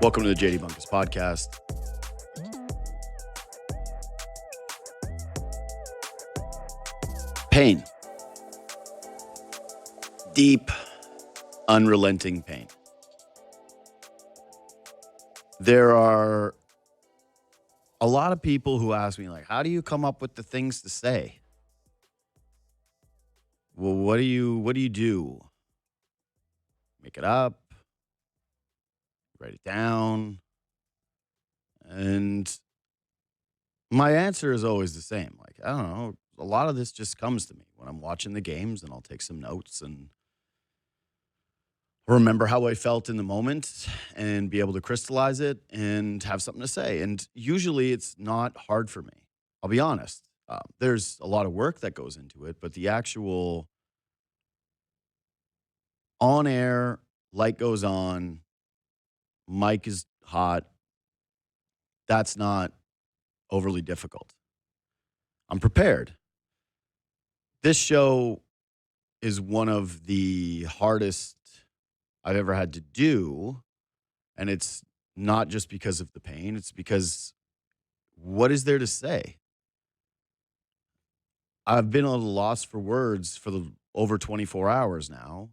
Welcome to the JD Bunkis podcast. Pain. Deep, unrelenting pain. There are a lot of people who ask me, like, how do you come up with the things to say? Well, what do you do? Make it up, write it down. And my answer is always the same. Like, I don't know, a lot of this just comes to me when I'm watching the games, and I'll take some notes and remember how I felt in the moment and be able to crystallize it and have something to say. And usually it's not hard for me. I'll be honest. There's a lot of work that goes into it, but the actual on air, light goes on, mic is hot, that's not overly difficult. I'm prepared. This show is one of the hardest I've ever had to do, and it's not just because of the pain. It's because what is there to say? I've been at a loss for words for over 24 hours now,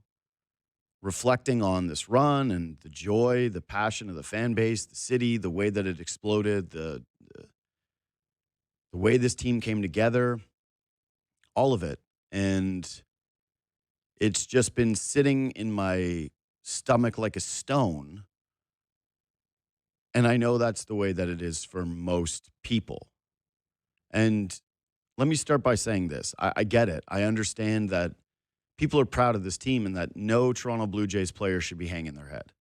reflecting on this run and the joy, the passion of the fan base, the city, the way that it exploded, the way this team came together, all of it. And it's just been sitting in my stomach like a stone. And I know that's the way that it is for most people. And let me start by saying this. I get it. I understand that people are proud of this team and that no Toronto Blue Jays player should be hanging their head.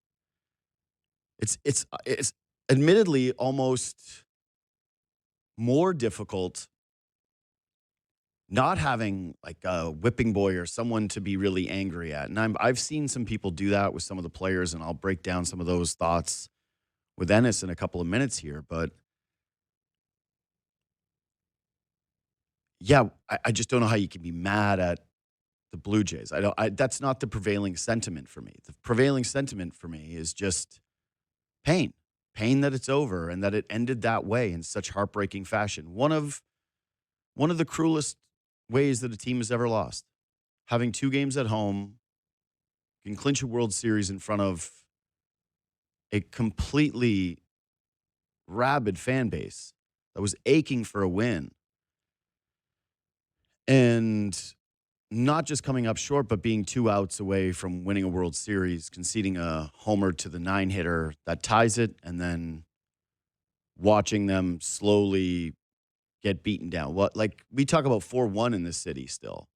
It's admittedly almost more difficult not having like a whipping boy or someone to be really angry at. And I've seen some people do that with some of the players, and I'll break down some of those thoughts with Ennis in a couple of minutes here. But yeah, I just don't know how you can be mad at the Blue Jays. That's not the prevailing sentiment for me. The prevailing sentiment for me is just pain that it's over and that it ended that way in such heartbreaking fashion. One of the cruelest ways that a team has ever lost. Having 2 games at home, can clinch a World Series in front of a completely rabid fan base that was aching for a win. And not just coming up short, but being 2 outs away from winning a World Series, conceding a homer to the 9-hitter that ties it, and then watching them slowly get beaten down. Like we talk about 4-1 in this city still.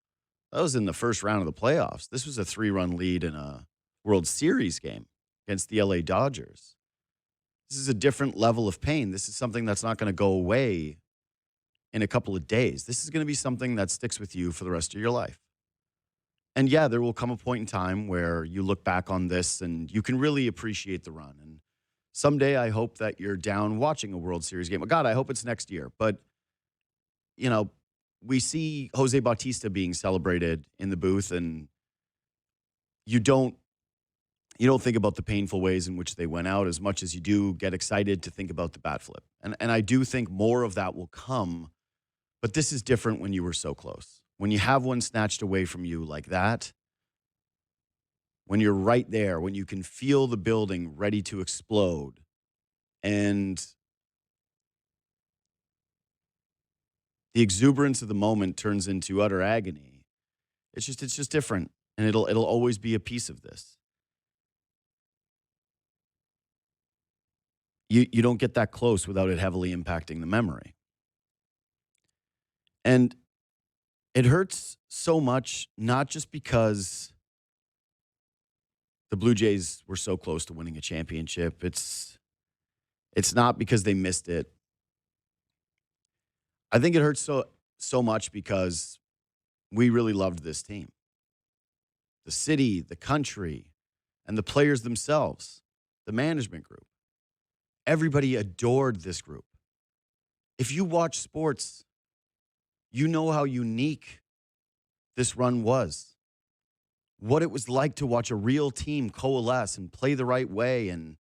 That was in the first round of the playoffs. This was a 3-run lead in a World Series game against the LA Dodgers. This is a different level of pain. This is something that's not going to go away in a couple of days. This is going to be something that sticks with you for the rest of your life. And yeah, there will come a point in time where you look back on this and you can really appreciate the run. And someday I hope that you're down watching a World Series game. God, I hope it's next year. But you know, we see Jose Bautista being celebrated in the booth, and you don't think about the painful ways in which they went out as much as you do get excited to think about the bat flip. And I do think more of that will come, but this is different when you were so close. When you have one snatched away from you like that, when you're right there, when you can feel the building ready to explode, and the exuberance of the moment turns into utter agony. It's just different, and it'll always be a piece of this. You don't get that close without it heavily impacting the memory. And it hurts so much, not just because the Blue Jays were so close to winning a championship. It's not because they missed it. I think it hurts so much because we really loved this team. The city, the country, and the players themselves, the management group. Everybody adored this group. If you watch sports, you know how unique this run was. What it was like to watch a real team coalesce and play the right way and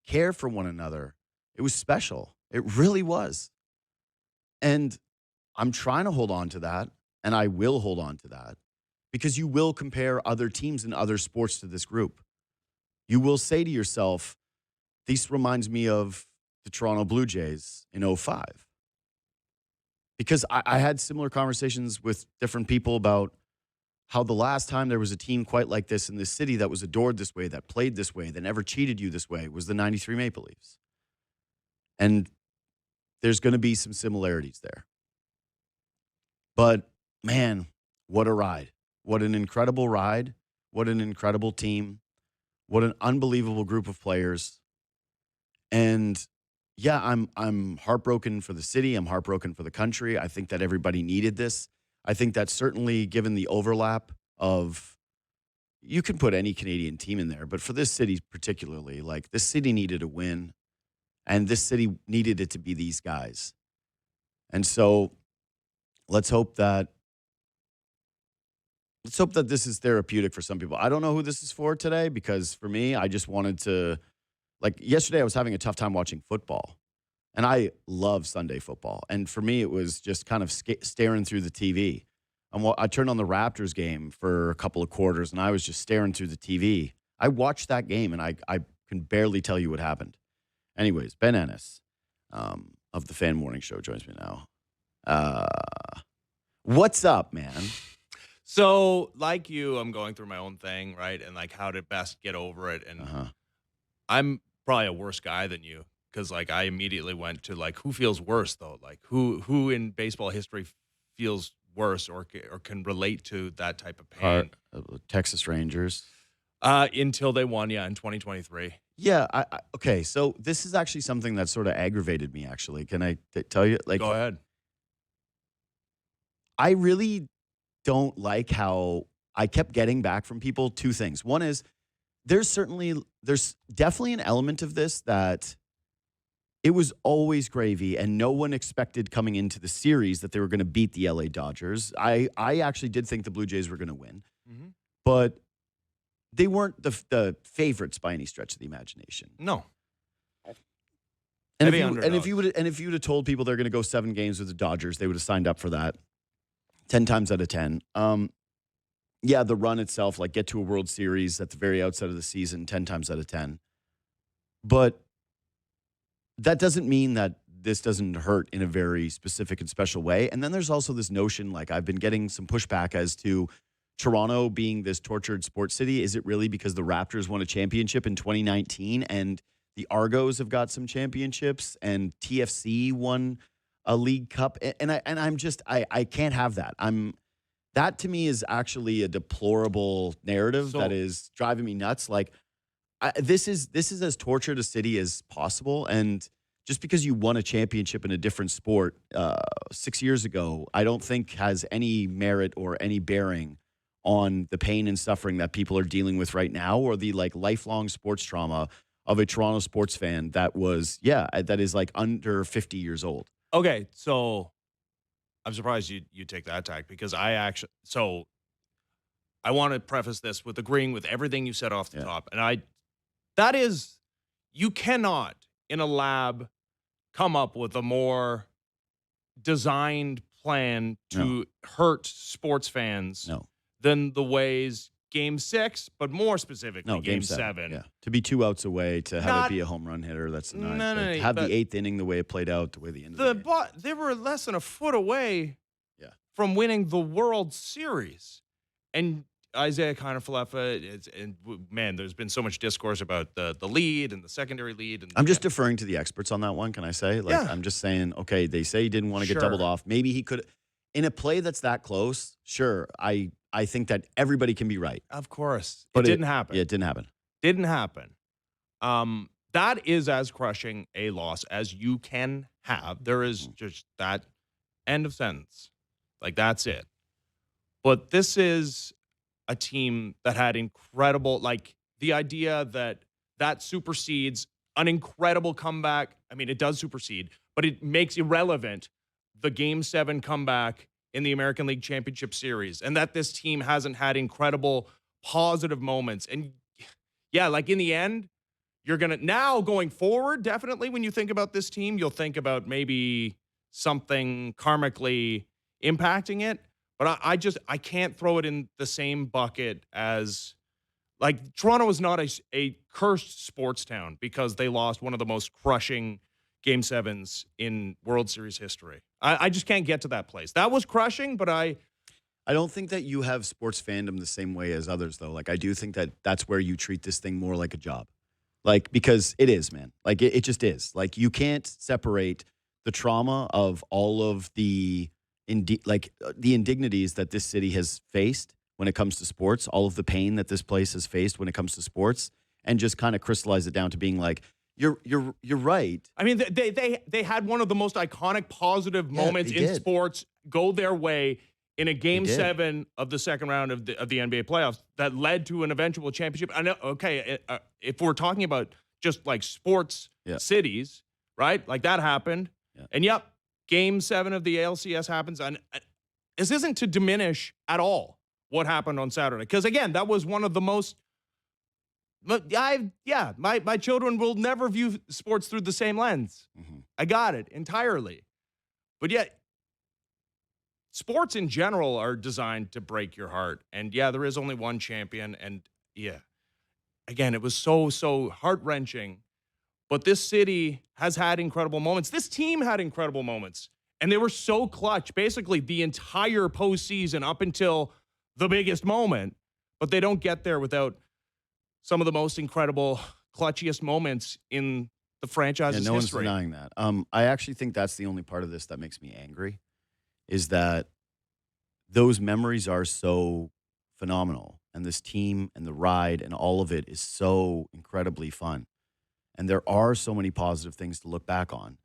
care for one another. It was special. It really was. And I'm trying to hold on to that, and I will hold on to that, because you will compare other teams in other sports to this group. You will say to yourself, this reminds me of the Toronto Blue Jays in '05. Because I had similar conversations with different people about how the last time there was a team quite like this in this city that was adored this way, that played this way, that never cheated you this way, was the '93 Maple Leafs. And there's going to be some similarities there. But, man, what a ride. What an incredible ride. What an incredible team. What an unbelievable group of players. And, yeah, I'm heartbroken for the city. I'm heartbroken for the country. I think that everybody needed this. I think that certainly given the overlap of, you can put any Canadian team in there, but for this city particularly, like, this city needed a win, and this city needed it to be these guys. And so let's hope that this is therapeutic for some people. I don't know who this is for today, because for me, I just wanted to, like, yesterday I was having a tough time watching football, and I love Sunday football. And for me, it was just kind of staring through the TV. I turned on the Raptors game for a couple of quarters, and I was just staring through the TV. I watched that game, and I can barely tell you what happened. Anyways, Ben Ennis of the Fan Morning Show joins me now. What's up, man? So, like you, I'm going through my own thing, right? And, like, how to best get over it. And I'm probably a worse guy than you, because, like, I immediately went to, like, who feels worse, though? Like, who in baseball history feels worse or can relate to that type of pain? Texas Rangers. Until they won, in 2023. Yeah, okay, so this is actually something that sort of aggravated me, actually. Can I tell you? Like, go ahead. I really don't like how I kept getting back from people two things. One is there's definitely an element of this that it was always gravy, and no one expected coming into the series that they were going to beat the LA Dodgers. I actually did think the Blue Jays were going to win, but they weren't the favorites by any stretch of the imagination. No. And if you would have told people they're going to go 7 games with the Dodgers, they would have signed up for that 10 times out of 10. Yeah, the run itself, like, get to a World Series at the very outset of the season, 10 times out of 10. But that doesn't mean that this doesn't hurt in a very specific and special way. And then there's also this notion, like, I've been getting some pushback as to Toronto being this tortured sports city. Is it really because the Raptors won a championship in 2019 and the Argos have got some championships and TFC won a League Cup? And I'm just, I can't have that. That to me is actually a deplorable narrative that is driving me nuts. Like, this is as tortured a city as possible. And just because you won a championship in a different sport 6 years ago, I don't think has any merit or any bearing on the pain and suffering that people are dealing with right now, or the, like, lifelong sports trauma of a Toronto sports fan that is like under 50 years old. Okay, so I'm surprised you take that tack, because I want to preface this with agreeing with everything you said off the top. And you cannot in a lab come up with a more designed plan to hurt sports fans than the ways Game 6, but more specifically Game 7. Yeah. To be 2 outs away, to have it be a home run hitter, that's nice. To have the 8th inning the way it played out, the way the end of the game. They were less than a foot away from winning the World Series. And Isaiah Kiner-Falefa, and man, there's been so much discourse about the lead and the secondary lead. And I'm just deferring to the experts on that one, can I say? Like, I'm just saying, okay, they say he didn't want to get doubled off. Maybe he could, in a play that's that close, sure, I think that everybody can be right. Of course. But it didn't happen. Yeah, it didn't happen. Didn't happen. That is as crushing a loss as you can have. There is just that end of sentence. Like, that's it. But this is a team that had incredible, like, the idea that supersedes an incredible comeback. I mean, it does supersede, but it makes irrelevant the Game 7 comeback in the American League Championship Series, and that this team hasn't had incredible positive moments. And yeah, like, in the end, you're going to now going forward, definitely when you think about this team, you'll think about maybe something karmically impacting it. But I can't throw it in the same bucket as like Toronto is not a cursed sports town because they lost one of the most crushing Game 7s in World Series history. I just can't get to that place. That was crushing, but I don't think that you have sports fandom the same way as others, though. Like, I do think that that's where you treat this thing more like a job. Like, because it is, man. Like, it just is. Like, you can't separate the trauma of all of the indignities that this city has faced when it comes to sports, all of the pain that this place has faced when it comes to sports, and just kind of crystallize it down to being like, you're right. I mean, they had one of the most iconic positive moments in sports go their way in a Game 7 of the second round of the NBA playoffs that led to an eventual championship. I know, okay, if we're talking about just like sports cities, right? Like that happened. Yeah. And yep, Game 7 of the ALCS happens. And this isn't to diminish at all what happened on Saturday. Because again, that was one of the most my children will never view sports through the same lens. Mm-hmm. I got it entirely. But yet, sports in general are designed to break your heart. And yeah, there is only one champion. And yeah, again, it was so heart-wrenching. But this city has had incredible moments. This team had incredible moments. And they were so clutch, basically the entire postseason up until the biggest moment. But they don't get there without some of the most incredible, clutchiest moments in the franchise's history. No one's denying that. I actually think that's the only part of this that makes me angry, is that those memories are so phenomenal. And this team and the ride and all of it is so incredibly fun. And there are so many positive things to look back on.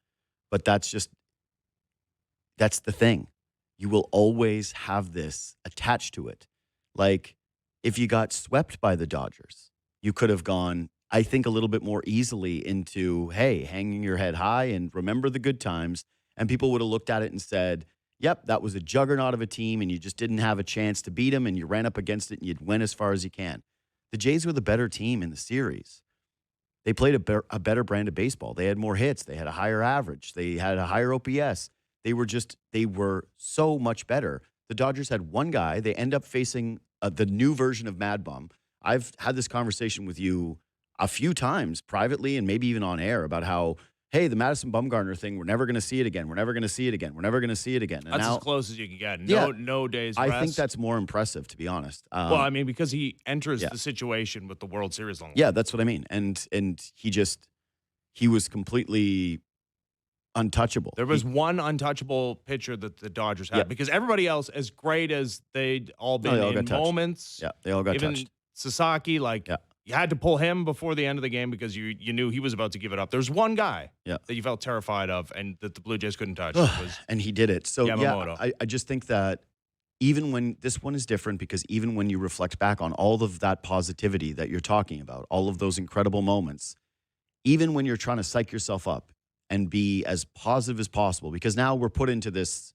But that's the thing. You will always have this attached to it. Like, if you got swept by the Dodgers, you could have gone, I think, a little bit more easily into, hey, hanging your head high and remember the good times. And people would have looked at it and said, yep, that was a juggernaut of a team and you just didn't have a chance to beat them and you ran up against it and you'd win as far as you can. The Jays were the better team in the series. They played a better brand of baseball. They had more hits. They had a higher average. They had a higher OPS. They were so much better. The Dodgers had one guy. They end up facing the new version of Mad Bum. I've had this conversation with you a few times privately and maybe even on air about how, hey, the Madison Bumgarner thing, we're never going to see it again. We're never going to see it again. We're never going to see it again. And that's now, as close as you can get. No days I rest. think that's more impressive, to be honest. Well, I mean, because he enters the situation with the World Series on. Yeah, that's what I mean. And he was completely untouchable. There was one untouchable pitcher that the Dodgers had because everybody else, as great as they'd all been in moments. Yeah, they all got even touched. Sasaki, you had to pull him before the end of the game because you knew he was about to give it up. There's one guy that you felt terrified of and that the Blue Jays couldn't touch. And he did it. So, Yamamoto. I just think that even when this one is different, because even when you reflect back on all of that positivity that you're talking about, all of those incredible moments, even when you're trying to psych yourself up and be as positive as possible, because now we're put into this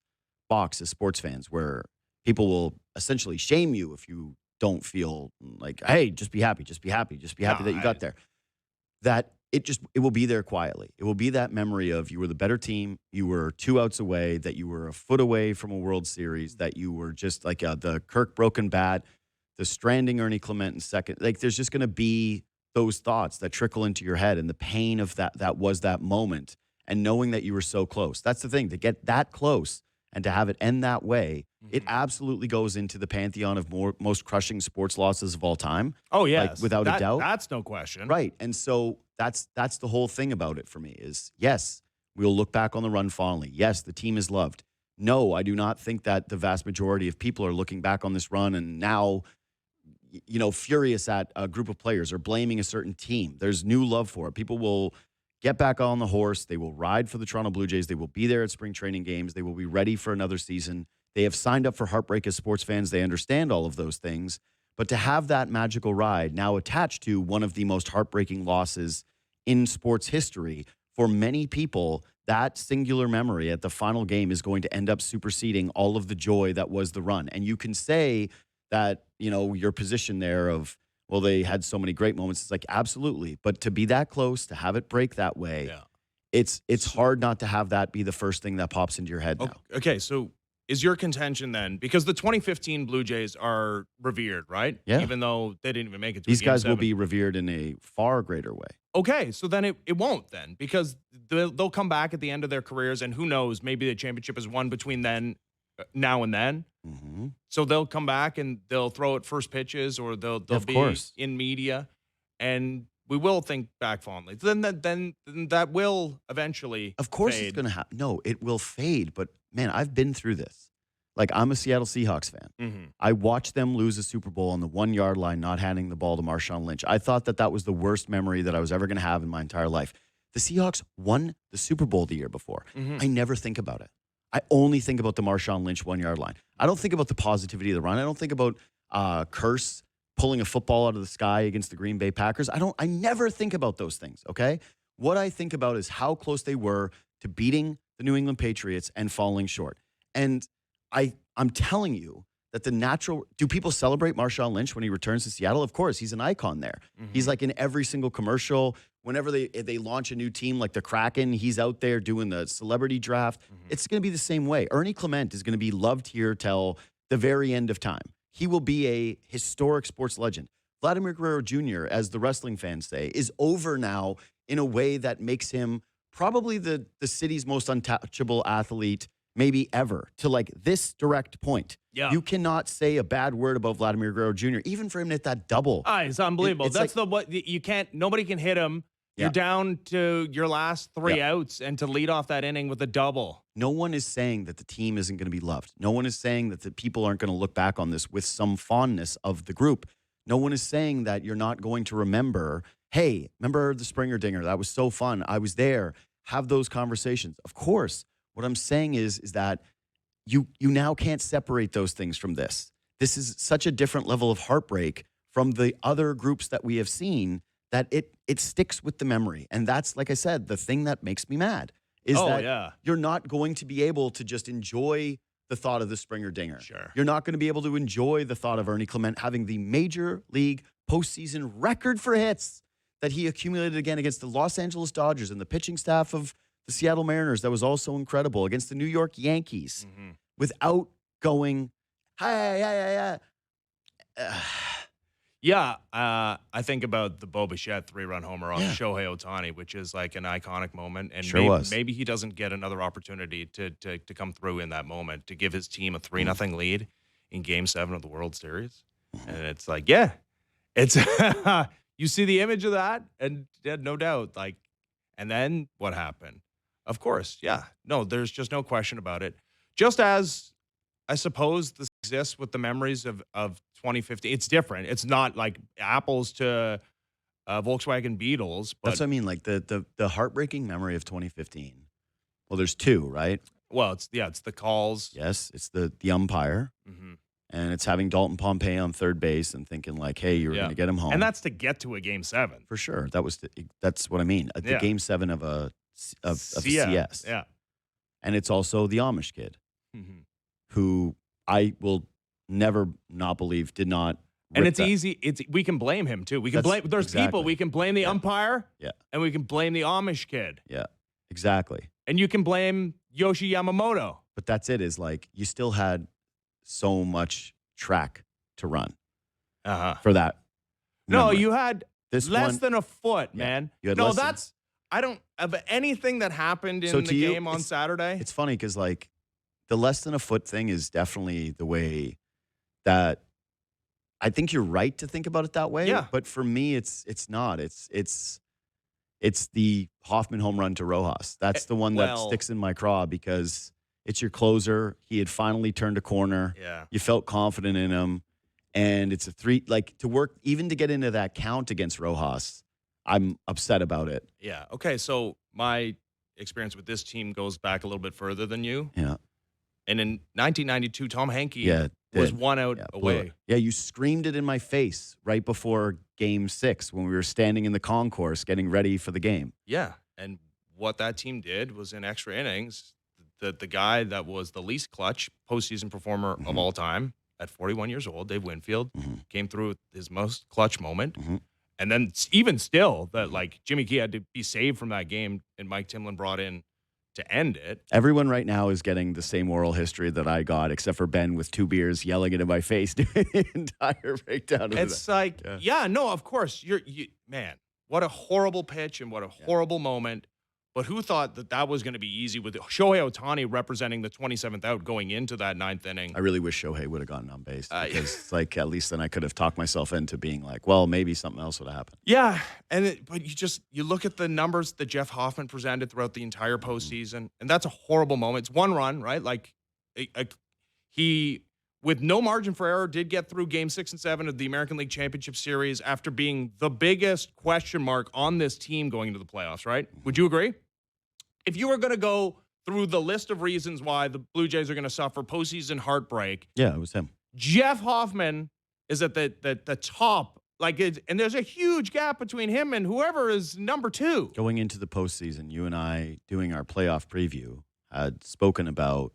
box as sports fans where people will essentially shame you if you don't feel like, hey, just be happy that you got there. That it will be there quietly. It will be that memory of you were the better team, you were 2 outs away, that you were a foot away from a World Series, that you were just like the Kirk broken bat, the stranding Ernie Clement in second. Like, there's just going to be those thoughts that trickle into your head and the pain of that was that moment and knowing that you were so close. That's the thing, to get that close and to have it end that way, it absolutely goes into the pantheon of most crushing sports losses of all time. Oh, yes. Without a doubt. That's no question. Right. And so that's the whole thing about it for me is, yes, we'll look back on the run fondly. Yes, the team is loved. No, I do not think that the vast majority of people are looking back on this run and now, furious at a group of players or blaming a certain team. There's new love for it. People will get back on the horse. They will ride for the Toronto Blue Jays. They will be there at spring training games. They will be ready for another season. They have signed up for heartbreak as sports fans. They understand all of those things. But to have that magical ride now attached to one of the most heartbreaking losses in sports history, for many people, that singular memory at the final game is going to end up superseding all of the joy that was the run. And you can say that, your position there of, well, they had so many great moments. It's like, absolutely. But to be that close, to have it break that way, Yeah. it's hard not to have that be the first thing that pops into your head now. Okay, so is your contention then, because the 2015 Blue Jays are revered, right? Yeah. Even though they didn't even make it to These Game guys will 7. be revered in a far greater way. Okay, so then it won't then, because they'll come back at the end of their careers, and who knows, maybe the championship is won between now and then. Mm-hmm. So they'll come back and they'll throw at first pitches, or they'll Of be course. in media, and we will think back fondly. Then that will eventually Of course fade. it's going to happen. No, it will fade. But, man, I've been through this. Like, I'm a Seattle Seahawks fan. Mm-hmm. I watched them lose a Super Bowl on the 1-yard line, not handing the ball to Marshawn Lynch. I thought that was the worst memory that I was ever going to have in my entire life. The Seahawks won the Super Bowl the year before. Mm-hmm. I never think about it. I only think about the Marshawn Lynch 1-yard line. I don't think about the positivity of the run. I don't think about Curse pulling a football out of the sky against the Green Bay Packers. I never think about those things, okay? What I think about is how close they were to beating the New England Patriots and falling short. And I'm telling you that do people celebrate Marshawn Lynch when he returns to Seattle? Of course, he's an icon there. Mm-hmm. He's like in every single commercial. Whenever they launch a new team like the Kraken, he's out there doing the celebrity draft. Mm-hmm. It's going to be the same way. Ernie Clement is going to be loved here till the very end of time. He will be a historic sports legend. Vladimir Guerrero Jr., as the wrestling fans say, is over now in a way that makes him probably the city's most untouchable athlete maybe ever, to like this direct point. Yeah. You cannot say a bad word about Vladimir Guerrero Jr., even for him to hit that double. It's unbelievable. It's That's like, you can't, nobody can hit him. You're Yeah. down to your last 3 Yeah. outs, and to lead off that inning with a double. no one is saying that the team isn't going to be loved. No one is saying that the people aren't going to look back on this with some fondness of the group. No one is saying that you're not going to remember, hey, remember the Springer Dinger? That was so fun. I was there. Have those conversations. Of course. What I'm saying is that you now can't separate those things from this. This is such a different level of heartbreak from the other groups that we have seen that it sticks with the memory. And that's, like I said, the thing that makes me mad is that you're not going to be able to just enjoy the thought of the Springer Dinger. Sure. You're not going to be able to enjoy the thought of Ernie Clement having the Major League postseason record for hits that he accumulated again against the Los Angeles Dodgers and the pitching staff of the Seattle Mariners. That was also incredible against the New York Yankees without going, hey. Yeah, I think about the Bo Bichette 3-run homer on Yeah. Shohei Ohtani, which is like an iconic moment. And Sure was. maybe he doesn't get another opportunity to come through in that moment, to give his team a 3-0 lead in Game 7 of the World Series. And it's like, yeah, it's you see the image of that, and yeah, no doubt. Like, and then what happened? Of course, yeah. No, there's just no question about it. Just as I suppose this exists with the memories of 2015. It's different. It's not like apples to Volkswagen Beetles. But That's what I mean. Like the heartbreaking memory of 2015. Well, there's two, right? well, it's the calls. Yes, it's the umpire, Mhm. and it's having Dalton Pompey on third base and thinking like, hey, you were going to get him home. And that's to get to a Game 7 for sure. That's what I mean. The Yeah. Game 7 of a CS. Yeah. And it's also the Amish kid Mhm. who I will never not believe did not. And rip it's that. easy. We can blame him too. We can That's- blame. There's people. exactly. We can blame the Yeah. umpire. Yeah. And we can blame the Amish kid. Yeah, exactly. And you can blame Yoshi Yamamoto. But that's it. Is like you still had so much track to run for that. No, memory. you had This less one, than a foot, Yeah. man. You had No, less than- that's I don't of anything that happened in So the to you, game on Saturday. It's funny because like the less than a foot thing is definitely the way that I think you're right to think about it that way. Yeah. But for me, it's not. It's the Hoffman home run to Rojas. That's the one that well- sticks in my craw because it's your closer. He had finally turned a corner. Yeah. You felt confident in him. And it's a three, like to work, even to get into that count against Rojas, I'm upset about it. Yeah. Okay. So my experience with this team goes back a little bit further than you. Yeah. And in 1992, Tom Henke Yeah. was did. 1 out Yeah, blew away. it. Yeah, you screamed it in my face right before Game 6 when we were standing in the concourse getting ready for the game. Yeah. And what that team did was in extra innings, the guy that was the least clutch postseason performer of all time, at 41 years old, Dave Winfield, Mm-hmm. came through with his most clutch moment. Mm-hmm. And then even still, that like Jimmy Key had to be saved from that game, and Mike Timlin brought in to end it. Everyone right now is getting the same oral history that I got, except for Ben with 2 beers yelling into my face during the entire breakdown of It's like, no, of course. Man, what a horrible pitch and what a horrible moment. But who thought that was going to be easy with Shohei Ohtani representing the 27th out going into that 9th inning? I really wish Shohei would have gotten on base because it's like at least then I could have talked myself into being like, well, maybe something else would have happened. Yeah, but you look at the numbers that Jeff Hoffman presented throughout the entire postseason, and that's a horrible moment. It's 1 run, right? Like he, with no margin for error, did get through Game 6 and 7 of the American League Championship Series after being the biggest question mark on this team going into the playoffs, right? Would you agree? If you were going to go through the list of reasons why the Blue Jays are going to suffer postseason heartbreak, Yeah, it was him. Jeff Hoffman is at the top. And there's a huge gap between him and whoever is number 2. Going into the postseason, you and I doing our playoff preview had spoken about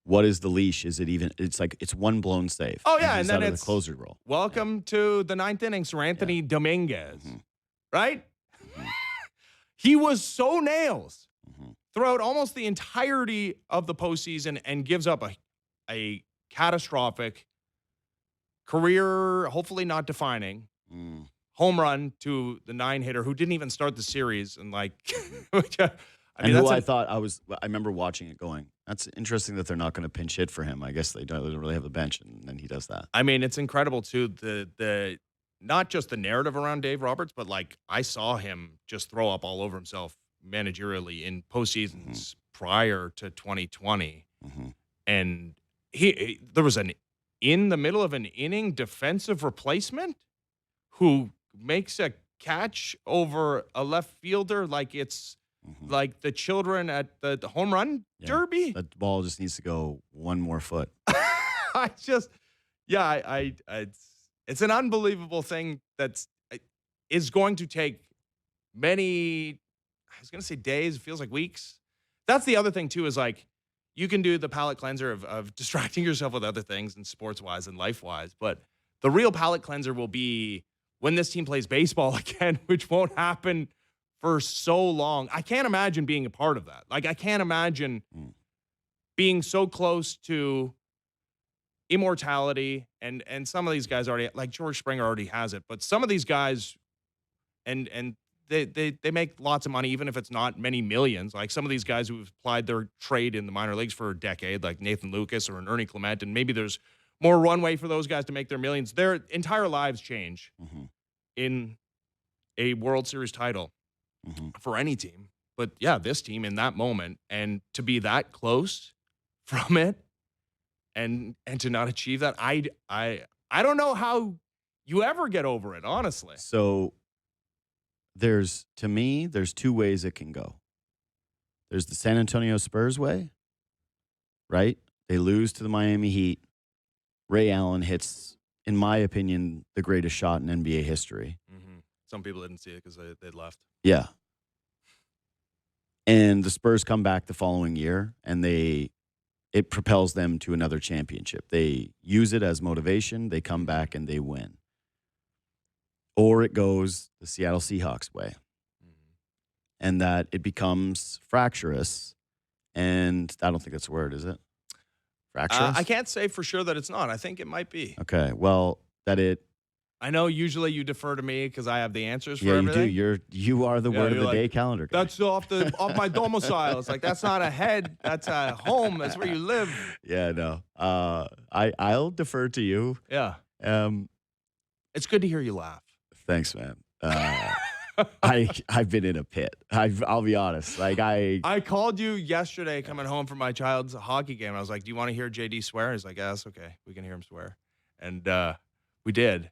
what is the leash? Is it even? It's like it's 1 blown save. Oh yeah, and then out of it's the closer role. Welcome to the 9th inning, Sir Anthony Dominguez, right? He was so nails throughout almost the entirety of the postseason and gives up a catastrophic career, hopefully not defining, home run to the 9-hitter who didn't even start the series. And I remember watching it going, that's interesting that they're not going to pinch hit for him. I guess they don't really have a bench, and then he does that. I mean, it's incredible too. The not just the narrative around Dave Roberts, but I saw him just throw up all over himself managerially in postseasons prior to 2020. And there was in the middle of an inning defensive replacement who makes a catch over a left fielder like it's like the children at the home run derby. That ball just needs to go 1 more foot. It's an unbelievable thing is going to take many, I was going to say days, it feels like weeks. That's the other thing too, is you can do the palate cleanser of distracting yourself with other things and sports-wise and life-wise, but the real palate cleanser will be when this team plays baseball again, which won't happen for so long. I can't imagine being a part of that. I can't imagine being so close to immortality, and some of these guys already, like George Springer already has it, but some of these guys, and they make lots of money, even if it's not many millions. Like some of these guys who've applied their trade in the minor leagues for a decade, like Nathan Lucas or an Ernie Clement, and maybe there's more runway for those guys to make their millions. Their entire lives change in a World Series title for any team. But yeah, this team in that moment, and to be that close from it, and to not achieve that, I don't know how you ever get over it, honestly. So there's 2 ways it can go. There's the San Antonio Spurs way, right? They lose to the Miami Heat. Ray Allen hits, in my opinion, the greatest shot in NBA history. Some people didn't see it because they left. Yeah. And the Spurs come back the following year, and it propels them to another championship. They use it as motivation. They come back and they win. Or it goes the Seattle Seahawks way, and that it becomes fractious. And I don't think that's the word, is it? Fractious? I can't say for sure that it's not. I think it might be. Okay. Well, I know usually you defer to me because I have the answers for everything. everything. You do. You are the word of the day calendar guy. That's off my domicile. It's that's not a head. That's a home. That's where you live. Yeah, no. I'll defer to you. Yeah. It's good to hear you laugh. Thanks, man. I've been in a pit. I'll be honest. I called you yesterday coming home from my child's hockey game. I was like, "Do you want to hear JD swear?" He's like, "Yeah, that's okay. We can hear him swear." And we did.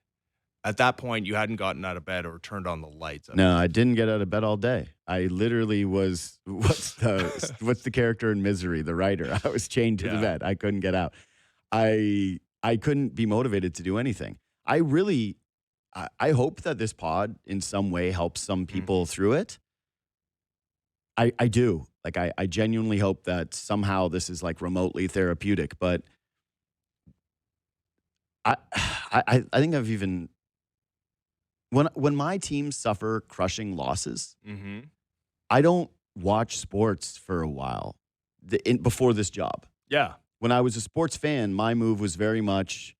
At that point, you hadn't gotten out of bed or turned on the lights. No, I didn't get out of bed all day. I literally was, what's the character in Misery, the writer? I was chained to the bed. I couldn't get out. I couldn't be motivated to do anything. I hope that this pod in some way helps some people through it. I do. I genuinely hope that somehow this is remotely therapeutic, but I, I think I've even when my teams suffer crushing losses, Mm-hmm. I don't watch sports for a while before this job. Yeah. When I was a sports fan, my move was very much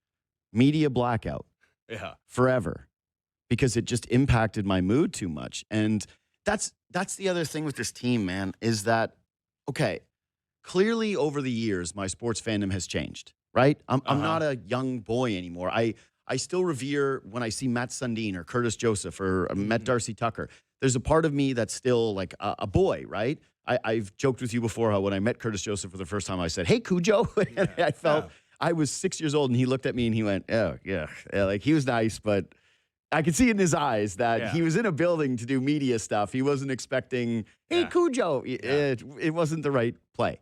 media blackout Yeah. forever because it just impacted my mood too much. And that's the other thing with this team, man, is that, okay, clearly over the years, my sports fandom has changed, right? I'm not a young boy anymore. I still revere when I see Matt Sundin or Curtis Joseph or Met Darcy Tucker. There's a part of me that's still like a boy, right? I've joked with you before how when I met Curtis Joseph for the first time, I said, "Hey, Cujo." And I felt I was 6 years old, and he looked at me and he went, "Oh, yeah." Like he was nice, but I could see in his eyes that he was in a building to do media stuff. He wasn't expecting, "Hey, Cujo." It wasn't the right play.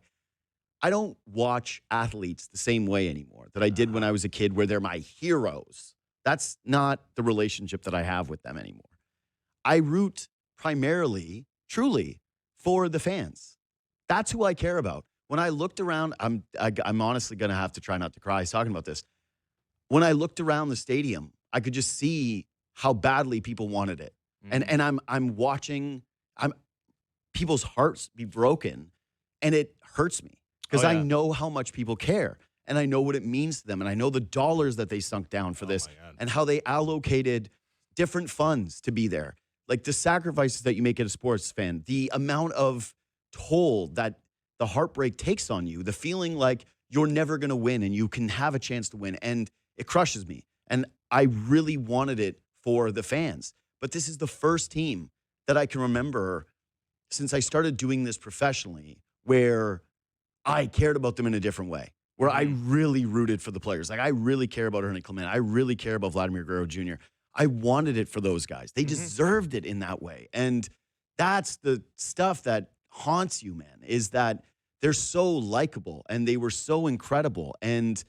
I don't watch athletes the same way anymore that I did when I was a kid, where they're my heroes. That's not the relationship that I have with them anymore. I root primarily, truly, for the fans. That's who I care about. When I looked around, I'm honestly going to have to try not to cry talking about this. When I looked around the stadium, I could just see how badly people wanted it. And I'm watching people's hearts be broken, and it hurts me because I know how much people care, and I know what it means to them, and I know the dollars that they sunk down for this and how they allocated different funds to be there. Like the sacrifices that you make as a sports fan, the amount of toll that the heartbreak takes on you, the feeling like you're never going to win and you can have a chance to win, and it crushes me. And I really wanted it for the fans. But this is the first team that I can remember since I started doing this professionally where I cared about them in a different way, where I really rooted for the players. Like I really care about Ernie Clement. I really care about Vladimir Guerrero Jr. I wanted it for those guys. They deserved it in that way. And that's the stuff that haunts you, man, is that they're so likable and they were so incredible. And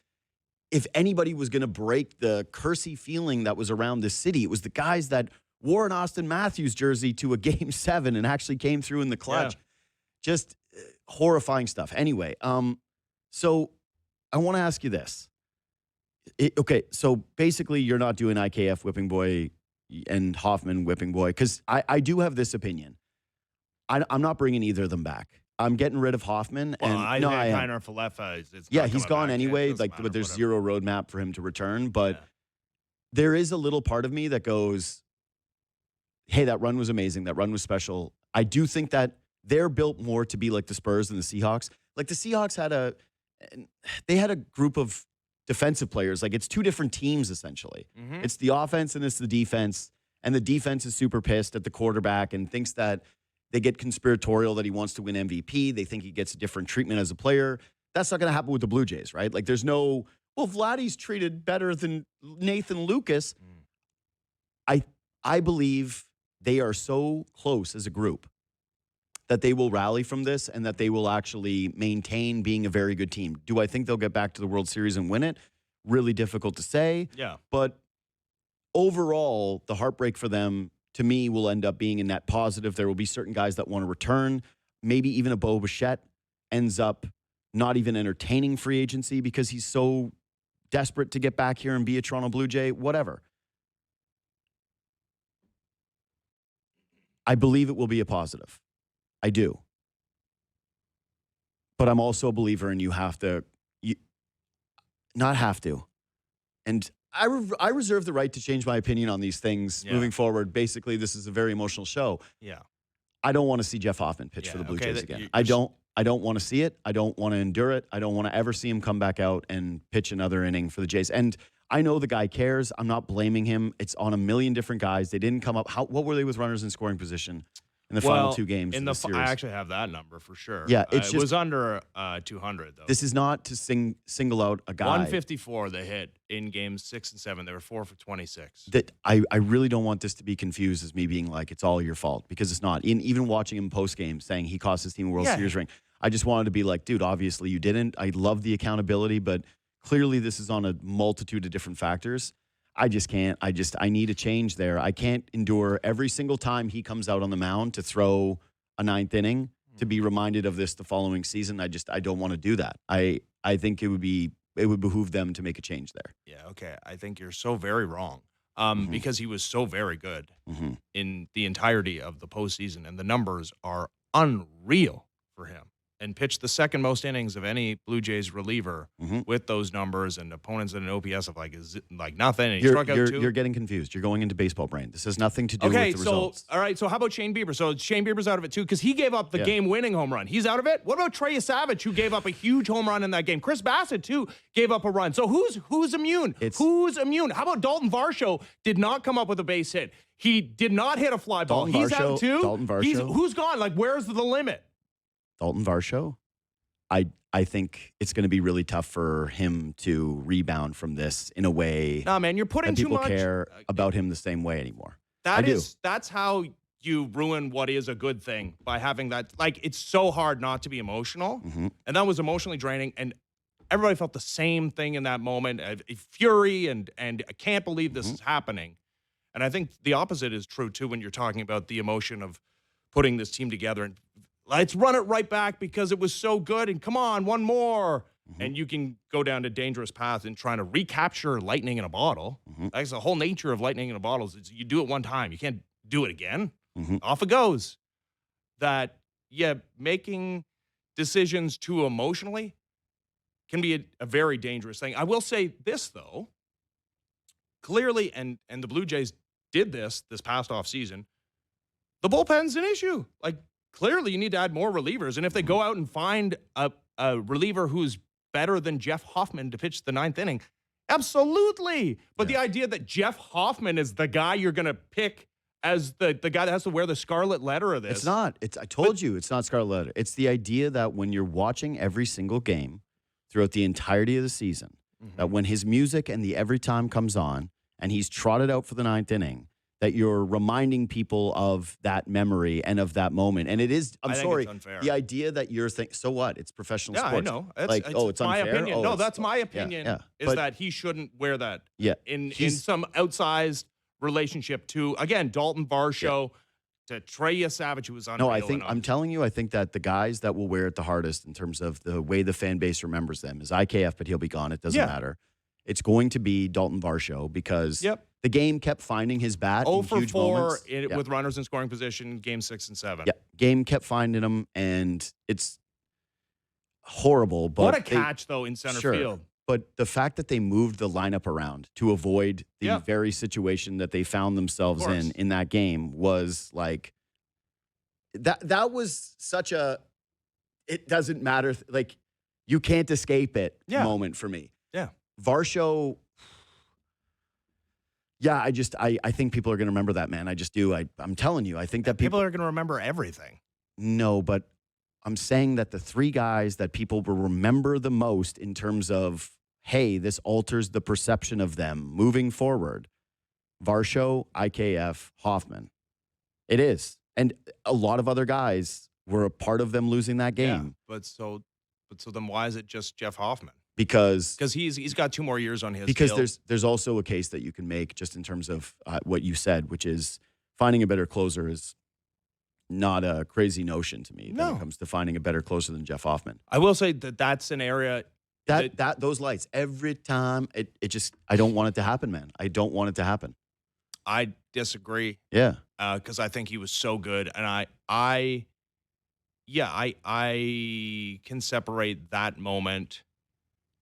if anybody was going to break the cursy feeling that was around this city, it was the guys that wore an Austin Matthews jersey to a Game 7 and actually came through in the clutch. Just horrifying stuff. Anyway, so I want to ask you this. Okay, so basically you're not doing IKF Whipping Boy and Hoffman Whipping Boy, because I do have this opinion. I'm not bringing either of them back. I'm getting rid of Hoffman. Well, and Kiner Falefa is he's gone anyway. Like, but there's zero roadmap for him to return. But there is a little part of me that goes, hey, that run was amazing. That run was special. I do think that they're built more to be like the Spurs than the Seahawks. Like the Seahawks had a group of defensive players. Like it's two different teams, essentially. It's the offense and it's the defense. And the defense is super pissed at the quarterback and thinks that they get conspiratorial that he wants to win MVP. They think he gets a different treatment as a player. That's not going to happen with the Blue Jays, right? Like there's no, well, Vladdy's treated better than Nathan Lucas. I believe they are so close as a group that they will rally from this and that they will actually maintain being a very good team. Do I think they'll get back to the World Series and win it? Really difficult to say. Yeah. But overall, the heartbreak for them, to me, will end up being a net positive. There will be certain guys that want to return. Maybe even a Bo Bichette ends up not even entertaining free agency because he's so desperate to get back here and be a Toronto Blue Jay, whatever. I believe it will be a positive. I do. But I'm also a believer in you not have to. And I reserve the right to change my opinion on these things moving forward. Basically, this is a very emotional show. Yeah. I don't want to see Jeff Hoffman pitch for the Blue Jays again. I don't want to see it. I don't want to endure it. I don't want to ever see him come back out and pitch another inning for the Jays. And I know the guy cares. I'm not blaming him. It's on a million different guys. They didn't come up. What were they with runners in scoring position in the final two games of the series? I actually have that number for sure. Yeah, it was under 200 though. This is not to single out a guy. 154 they hit in games 6 and 7. They were 4 for 26. That I really don't want this to be confused as me being like it's all your fault, because it's not. Even watching him post game saying he cost his team a World Series ring, I just wanted to be like, dude, obviously you didn't. I love the accountability, but clearly this is on a multitude of different factors. I just can't. I need a change there. I can't endure every single time he comes out on the mound to throw a ninth inning to be reminded of this the following season. I don't want to do that. I think it would be it would behoove them to make a change there. Yeah, okay. I think you're so very wrong. Mhm. Because he was so very good Mhm. in the entirety of the postseason, and the numbers are unreal for him. And pitched the second most innings of any Blue Jays reliever Mhm. with those numbers, and opponents at an OPS of like nothing. And he You're struck out you're 2. you're getting confused. You're going into baseball brain. This has nothing to do Okay, with the so results. all right, so how about Shane Bieber? So Shane Bieber's out of it too because he gave up the Yeah. game-winning home run. He's out of it. What about Trey Savage, who gave up a huge home run in that game? Chris Bassett too gave up a run. So who's immune? Who's immune? How about Dalton Varsho? Did not come up with a base hit. He did not hit a fly ball. Dalton He's Varsho- out too. Dalton Varsho. Who's gone? Like, where's the limit? Dalton Varsho, I think it's going to be really tough for him to rebound from this in a way Nah, man, you're putting that too people much. care about him the same way anymore. I do. That's how you ruin what is a good thing by having that. Like, it's so hard not to be emotional, Mhm. and that was emotionally draining. And everybody felt the same thing in that moment, fury and I can't believe this is happening. And I think the opposite is true too when you're talking about the emotion of putting this team together and let's run it right back because it was so good and come on, one more. And you can go down a dangerous path in trying to recapture lightning in a bottle. That's the whole nature of lightning in a bottle is you do it one time. You can't do it again. Off it goes. That, yeah, making decisions too emotionally can be a very dangerous thing. I will say this, though. Clearly, and the Blue Jays did this past offseason, the bullpen's an issue. Like, clearly you need to add more relievers. And if they go out and find a reliever who's better than Jeff Hoffman to pitch the 9th inning, absolutely. But the idea that Jeff Hoffman is the guy you're going to pick as the guy that has to wear the scarlet letter of this. It's not. I told you it's not scarlet letter. It's the idea that when you're watching every single game throughout the entirety of the season, that when his music and the every time comes on and he's trotted out for the 9th inning, that you're reminding people of that memory and of that moment. And it is, I think sorry, it's unfair. the idea that you're thinking, so what? It's professional Yeah, sports. I know. It's my unfair? opinion. Oh, No, it's- that's my opinion. yeah. Is that he shouldn't wear that. Yeah. In He's- some outsized relationship to, again, Dalton Varsho, to Trey Savage, who was unreal. No, I'm telling you, I think that the guys that will wear it the hardest in terms of the way the fan base remembers them is IKF, but he'll be gone. It doesn't matter. It's going to be Dalton Varsho because the game kept finding his bat 0 in for huge 4 moments. with runners in scoring position, game 6 and 7. Yeah, game kept finding him, and it's horrible. But What a catch, though, in center field. But the fact that they moved the lineup around to avoid the very situation that they found themselves in that game was like that was such a it doesn't matter. Like, you can't escape it moment for me. Yeah. Varsho. Yeah, I think people are going to remember that, man. I just do. I'm telling you, I think that People are going to remember everything. No, but I'm saying that the 3 guys that people will remember the most in terms of, hey, this alters the perception of them moving forward. Varsho, IKF, Hoffman. It is. And a lot of other guys were a part of them losing that game. Yeah, but so then why is it just Jeff Hoffman? Because he's got 2 more years on his Because deal. there's also a case that you can make just in terms of what you said, which is finding a better closer is not a crazy notion to me when it comes to finding a better closer than Jeff Hoffman. I will say that's an area that those lights every time it just I don't want it to happen, man. I don't want it to happen. I disagree. Yeah. Because I think he was so good, and I can separate that moment,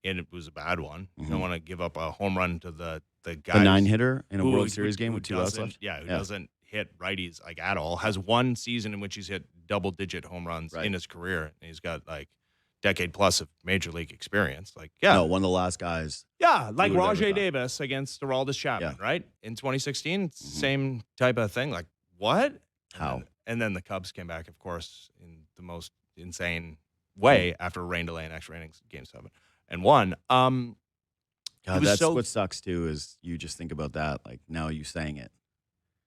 and it was a bad one. I don't want to give up a home run to the guy, The 9-hitter in a World Series game with 2 outs left. Yeah, who doesn't hit righties like at all. Has one season in which he's hit double-digit home runs in his career, and he's got like decade plus of major league experience. Like, No, one of the last guys. Yeah, like who would have Rajay ever thought? Davis against Aroldis Chapman, right? In 2016, Mm-hmm. same type of thing. Like, what? How? And then the Cubs came back, of course, in the most insane way after a rain delay in extra innings, game 7, and won. God, was that's so- what sucks too is you just think about that. Like, now you saying it.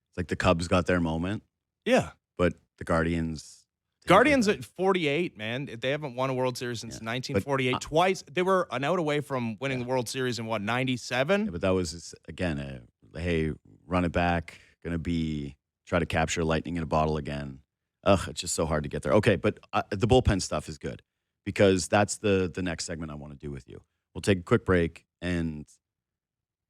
It's like the Cubs got their moment, Yeah. but the Guardians. Guardians at 48, man. They haven't won a World Series since 1948. Twice. They were an out away from winning the World Series in, 97? Yeah, but that was, again, hey, run it back. Going to try to capture lightning in a bottle again. Ugh, it's just so hard to get there. Okay, but the bullpen stuff is good because that's the next segment I want to do with you. We'll take a quick break. And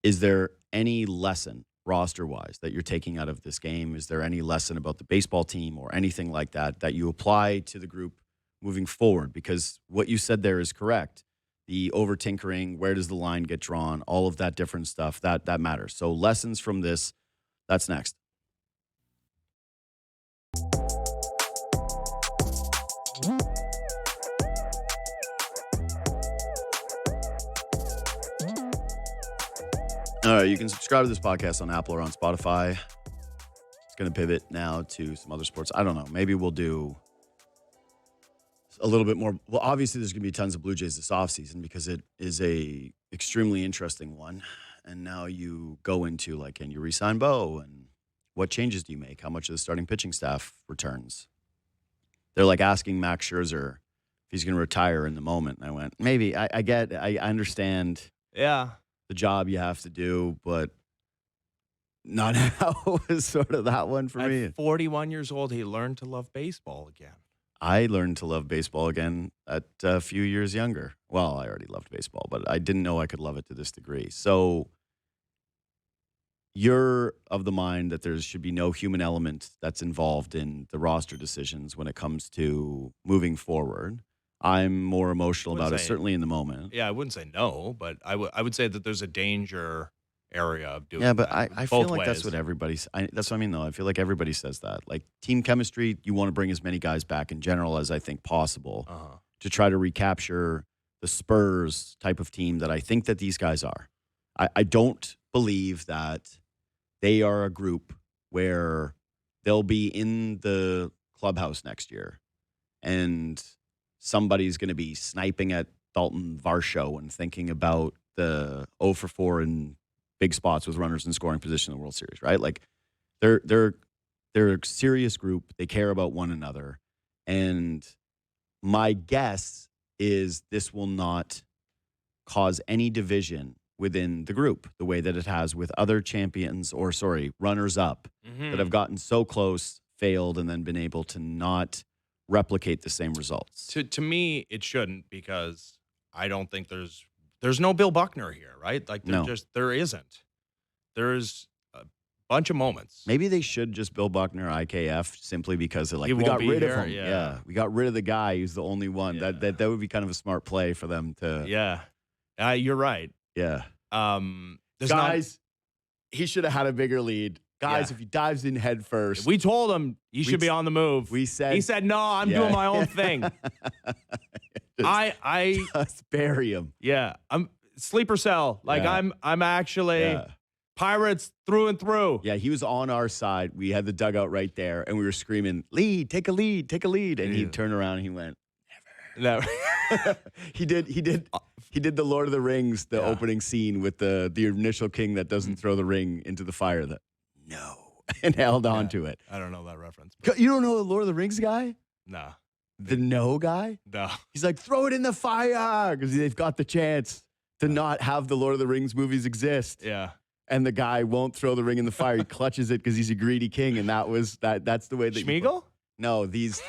is there any lesson roster-wise that you're taking out of this game? Is there any lesson about the baseball team or anything like that that you apply to the group moving forward? Because what you said there is correct. The over-tinkering, where does the line get drawn, all of that different stuff, that matters. So lessons from this, that's next. All right, you can subscribe to this podcast on Apple or on Spotify. It's going to pivot now to some other sports. I don't know. Maybe we'll do a little bit more. Well, obviously, there's going to be tons of Blue Jays this offseason because it is a extremely interesting one. And now you go into, like, can you re-sign Bo? And what changes do you make? How much of the starting pitching staff returns? They're like asking Max Scherzer if he's going to retire in the moment. And I went, maybe. I understand. Yeah. The job you have to do, but not now was sort of that one for me. At 41 years old, he learned to love baseball again. I learned to love baseball again at a few years younger. Well, I already loved baseball, but I didn't know I could love it to this degree. So you're of the mind that there should be no human element that's involved in the roster decisions when it comes to moving forward. I'm more emotional about it, certainly in the moment. Yeah, I wouldn't say no, but I would say that there's a danger area of doing that. Yeah, but that I feel like that's what everybody's. That's what I mean, though. I feel like everybody says that. Like team chemistry, you want to bring as many guys back in general as I think possible to try to recapture the Spurs type of team that I think that these guys are. I don't believe that they are a group where they'll be in the clubhouse next year and somebody's going to be sniping at Dalton Varsho and thinking about the 0 for 4 in big spots with runners in scoring position in the World Series, right? Like they're a serious group. They care about one another. And my guess is this will not cause any division within the group the way that it has with other champions or, runners up that have gotten so close, failed, and then been able to not replicate the same results. To me, it shouldn't because I don't think there's no Bill Buckner here, right? Like there isn't. There's a bunch of moments. Maybe they should just Bill Buckner IKF simply because we got rid of him. Yeah, we got rid of the guy who's the only one. Yeah. That would be kind of a smart play for them to. Yeah, you're right. Yeah. Guys, he should have had a bigger lead. Guys, if he dives in head first. We told him he should be on the move. He said, no, I'm doing my own thing. I just bury him. Yeah. I'm sleeper cell. Like I'm actually Pirates through and through. Yeah, he was on our side. We had the dugout right there and we were screaming, lead, take a lead, take a lead. And he'd turn around and he went, never. He did the Lord of the Rings, the opening scene with the initial king that doesn't throw the ring into the fire. No. And held on to it. I don't know that reference. You don't know the Lord of the Rings guy? No. The no guy? No. He's like, throw it in the fire because they've got the chance to not have the Lord of the Rings movies exist. Yeah. And the guy won't throw the ring in the fire. He clutches it because he's a greedy king. And that's the way that Schmeagol? No, he's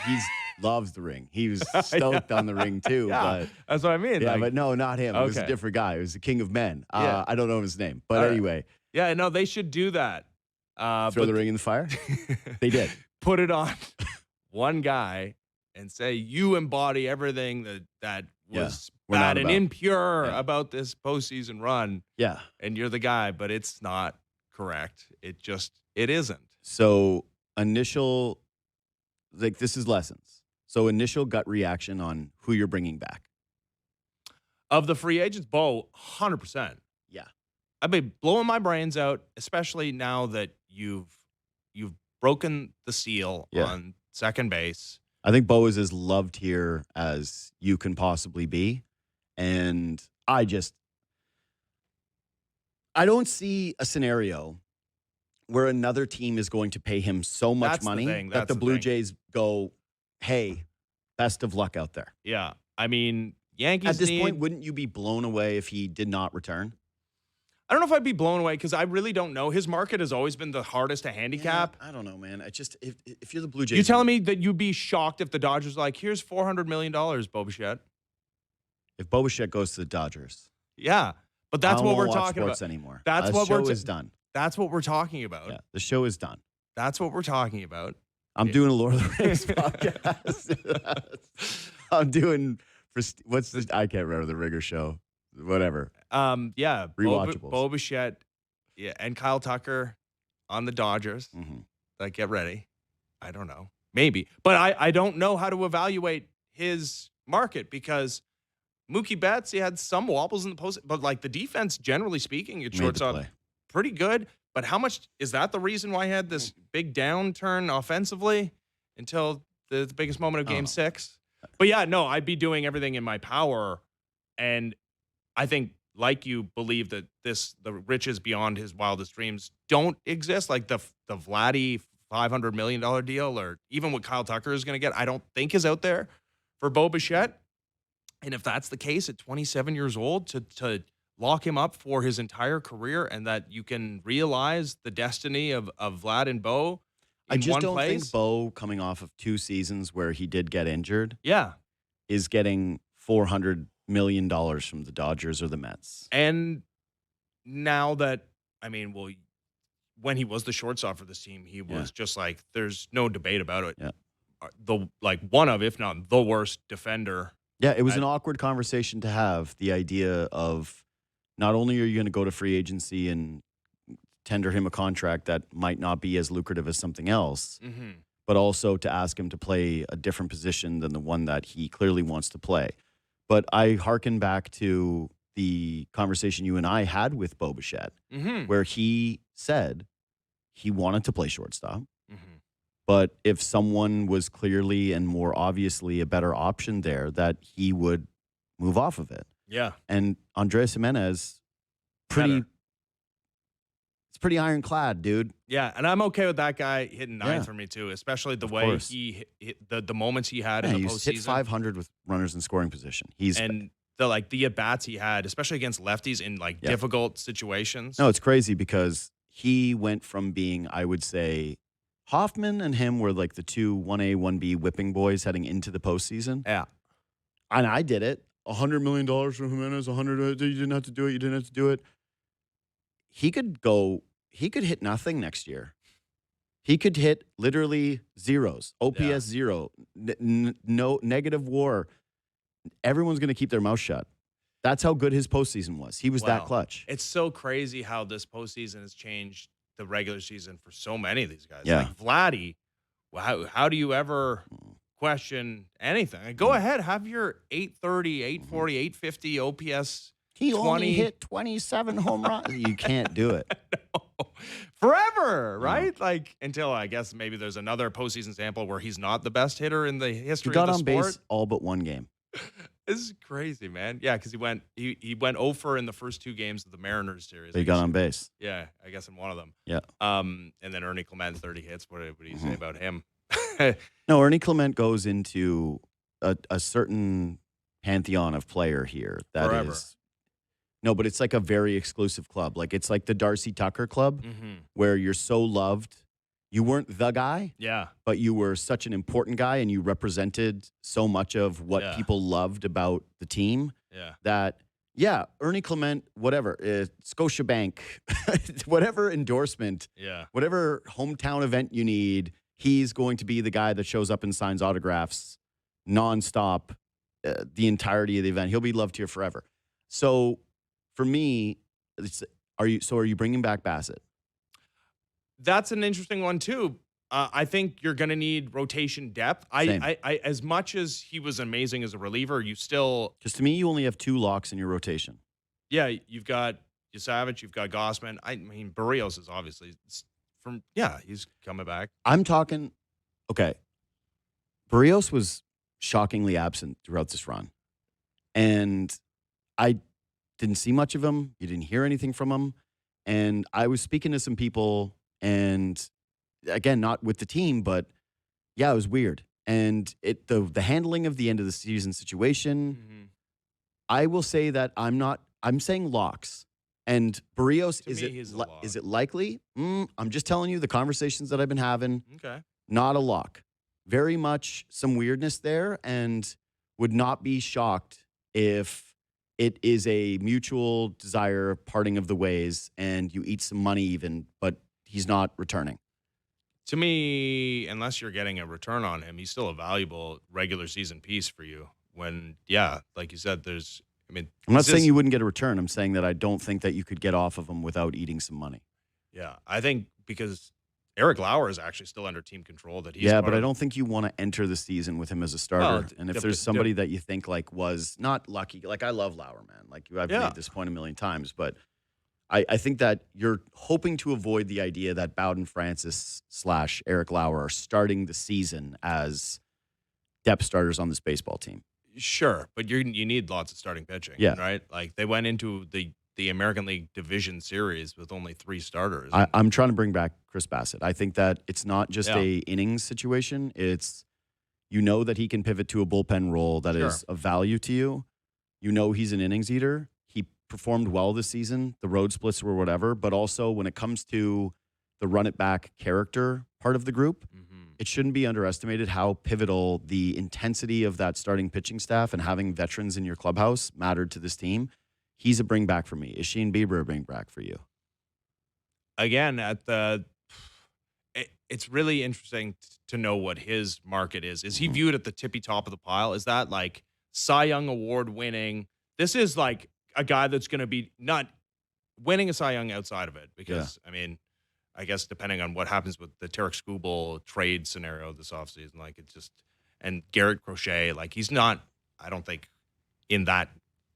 loves the ring. He was stoked on the ring too. Yeah, but that's what I mean. Yeah, but no, not him. It was a different guy. It was the king of men. I don't know his name. But anyway. Yeah, no, they should do that. Throw the ring in the fire? They did. Put it on one guy and say, you embody everything that was bad and impure about this postseason run. Yeah. And you're the guy, but it's not correct. It isn't. So initial, this is lessons. So initial gut reaction on who you're bringing back. Of the free agents, Bo, 100%. Yeah. I've been blowing my brains out, especially now that you've broken the seal on second base. I think Bo is as loved here as you can possibly be. And I don't see a scenario where another team is going to pay him so much money that the Blue Jays go, hey, best of luck out there. Yeah. I mean, Yankees at this point, wouldn't you be blown away if he did not return? I don't know if I'd be blown away because I really don't know. His market has always been the hardest to handicap. Yeah, I don't know, man. If you're the Blue Jays. You telling me that you'd be shocked if the Dodgers here's $400 million, Bo Bichette? If Bo Bichette goes to the Dodgers, Yeah, but that's what we're watch talking sports about anymore. That's The what show we're is done. That's what we're talking about. Yeah, the show is done. That's what we're talking about. I'm doing a Lord of the Rings podcast. I'm doing what's this? I can't remember the Rigger show. Whatever. Yeah, Rewatchables. Bo Bichette, yeah, and Kyle Tucker on the Dodgers. Mm-hmm. Like, get ready. I don't know, maybe, but I don't know how to evaluate his market because Mookie Betts, he had some wobbles in the post, but like the defense, generally speaking, at shortstop, pretty good. But how much is that the reason why he had this big downturn offensively until the biggest moment of Game 6? But yeah, no, I'd be doing everything in my power, and I think, like you, believe that the riches beyond his wildest dreams don't exist, like the Vladdy $500 million deal, or even what Kyle Tucker is going to get, I don't think is out there for Bo Bichette. And if that's the case at 27 years old, to lock him up for his entire career, and that you can realize the destiny of Vlad and Bo in I just one don't place. think Bo, coming off of 2 seasons where he did get injured, Yeah. is getting $400 million from the Dodgers or the Mets. And now that, I mean, well, when he was the shortstop for this team, he was just like, there's no debate about it. Yeah. One of, if not the worst defender. Yeah, it was an awkward conversation to have. The idea of not only are you going to go to free agency and tender him a contract that might not be as lucrative as something else, but also to ask him to play a different position than the one that he clearly wants to play. But I hearken back to the conversation you and I had with Bo Bichette, where he said he wanted to play shortstop. But if someone was clearly and more obviously a better option there, that he would move off of it. Yeah. And Andres Jimenez, it's pretty ironclad, dude. Yeah, and I'm okay with that guy hitting 9 for me too, especially the way he hit the moments he had in the postseason. He's hit 500 with runners in scoring position. The at-bats he had, especially against lefties in difficult situations. No, it's crazy because he went from being, I would say, Hoffman and him were like the two 1A, 1B whipping boys heading into the postseason. Yeah. And I did it. $100 million from Jimenez, 100, you didn't have to do it, you didn't have to do it. He could hit nothing next year. He could hit literally zeros, OPS 0, no negative WAR. Everyone's going to keep their mouth shut. That's how good his postseason was. He was that clutch. It's so crazy how this postseason has changed the regular season for so many of these guys. Yeah. Like Vladdy, how do you ever question anything? Like, go ahead, have your 830, 840, 850 OPS. He only hit 27 home runs. You can't do it. No. Forever, right? Like, until I guess maybe there's another postseason sample where he's not the best hitter in the history of the sport. He got on base all but one game. This is crazy, man. Yeah, because he went 0 in the first 2 games of the Mariners series. But he got on base. Yeah, I guess in one of them. Yeah. And then Ernie Clement, 30 hits. What do you say about him? No, Ernie Clement goes into a certain pantheon of player here that Forever. is. No, but it's like a very exclusive club. Like it's like the Darcy Tucker Club, where you're so loved. You weren't the guy, but you were such an important guy, and you represented so much of what people loved about the team. That Ernie Clement, whatever, Scotiabank, whatever endorsement, whatever hometown event you need, he's going to be the guy that shows up and signs autographs nonstop the entirety of the event. He'll be loved here forever. So for me, are you bringing back Bassett? That's an interesting one too. I think you're going to need rotation depth. I as much as he was amazing as a reliever, you still, because to me, you only have 2 locks in your rotation. Yeah, you've got Yasavage, you've got Gossman. I mean, Barrios is obviously he's coming back. I'm talking, okay. Barrios was shockingly absent throughout this run, and I didn't see much of him. You didn't hear anything from him, and I was speaking to some people. And again, not with the team, but it was weird. And the handling of the end of the season situation, I will say that I'm saying locks. And Barrios, is it likely? I'm just telling you the conversations that I've been having. Okay. Not a lock. Very much some weirdness there, and would not be shocked if it is a mutual desire, parting of the ways, and you eat some money even, but he's not returning. To me, unless you're getting a return on him, he's still a valuable regular season piece for you. When, yeah, like you said, I'm not saying you wouldn't get a return. I'm saying that I don't think that you could get off of him without eating some money. Yeah, I think because Eric Lauer is actually still under team control. That he's Yeah, but I don't think you want to enter the season with him as a starter. Well, And if there's somebody that you think like was not lucky, like I love Lauer, man. Like I've Yeah. made this point a million times, but I think that you're hoping to avoid the idea that Bowden Francis / Eric Lauer are starting the season as depth starters on this baseball team. Sure, but you need lots of starting pitching, Yeah. right? Like they went into the American League Division Series with only 3 starters. I'm trying to bring back Chris Bassett. I think that it's not just Yeah. a innings situation. It's that he can pivot to a bullpen role that is of value to you. He's an innings eater. He performed well this season. The road splits were whatever, but also when it comes to the run it back character part of the group, it shouldn't be underestimated how pivotal the intensity of that starting pitching staff and having veterans in your clubhouse mattered to this team. He's a bring back for me. Is Shane Bieber a bring back for you? Again, it's really interesting to know what his market is. Is he viewed at the tippy top of the pile? Is that like Cy Young Award winning? This is like a guy that's going to be not winning a Cy Young outside of it because, I mean, I guess depending on what happens with the Tarek Skubal trade scenario this offseason, like it's just, and Garrett Crochet, like he's not, I don't think, in that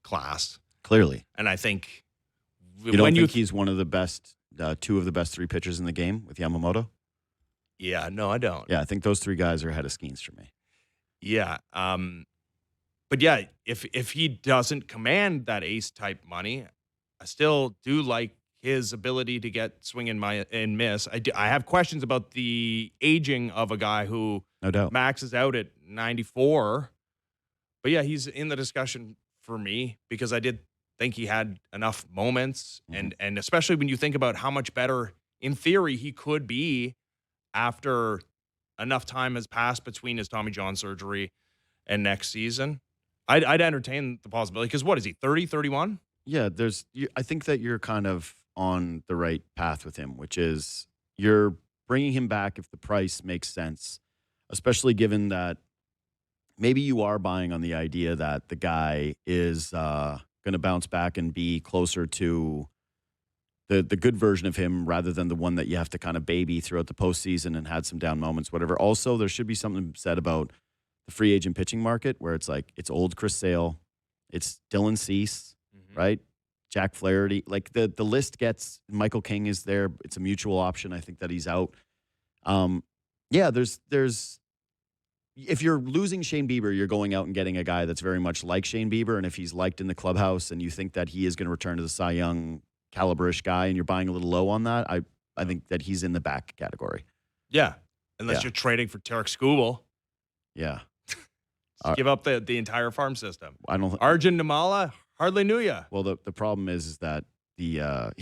class. Clearly. And I think you don't think he's one of the best, 2 of the best 3 pitchers in the game with Yamamoto? Yeah, no, I don't. Yeah, I think those 3 guys are ahead of Skeens for me. Yeah. But yeah, if he doesn't command that ace type money, I still do like his ability to get swing and miss. I have questions about the aging of a guy who no doubt maxes out at 94. But yeah, he's in the discussion for me because I did think he had enough moments, and especially when you think about how much better, in theory, he could be after enough time has passed between his Tommy John surgery and next season. I'd entertain the possibility because what is he, 30, 31? Yeah, I think that you're kind of on the right path with him, which is you're bringing him back if the price makes sense, especially given that maybe you are buying on the idea that the guy is going to bounce back and be closer to the good version of him rather than the one that you have to kind of baby throughout the postseason and had some down moments, whatever. Also, there should be something said about the free agent pitching market where it's like it's old Chris Sale, it's Dylan Cease, right? Jack Flaherty, like the list gets. Michael King is there. It's a mutual option. I think that he's out. Yeah, there's. If you're losing Shane Bieber, you're going out and getting a guy that's very much like Shane Bieber, and if he's liked in the clubhouse, and you think that he is going to return to the Cy Young caliber-ish guy, and you're buying a little low on that, I think that he's in the back category. Yeah, unless you're trading for Tarek Skubal. Yeah, give up the entire farm system. I don't. Arjun Nimala. Hardly knew ya. Well, the problem is that you're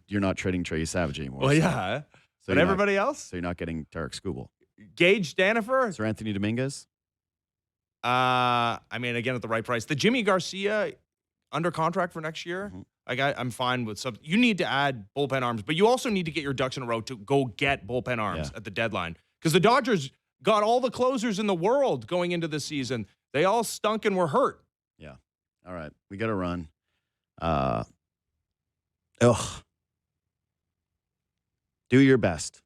not trading Trey Savage anymore. Well, yeah. But everybody else? So you're not getting Tarek Skubal. Gage Stanifer? Sir Anthony Dominguez? I mean, again, at the right price. The Jimmy Garcia under contract for next year, I'm fine with some. You need to add bullpen arms, but you also need to get your ducks in a row to go get bullpen arms at the deadline. Because the Dodgers got all the closers in the world going into this season. They all stunk and were hurt. Yeah. All right, we got to run. Do your best.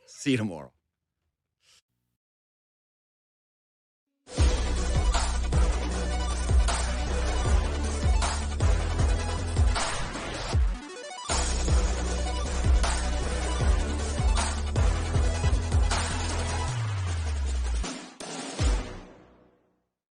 See you tomorrow.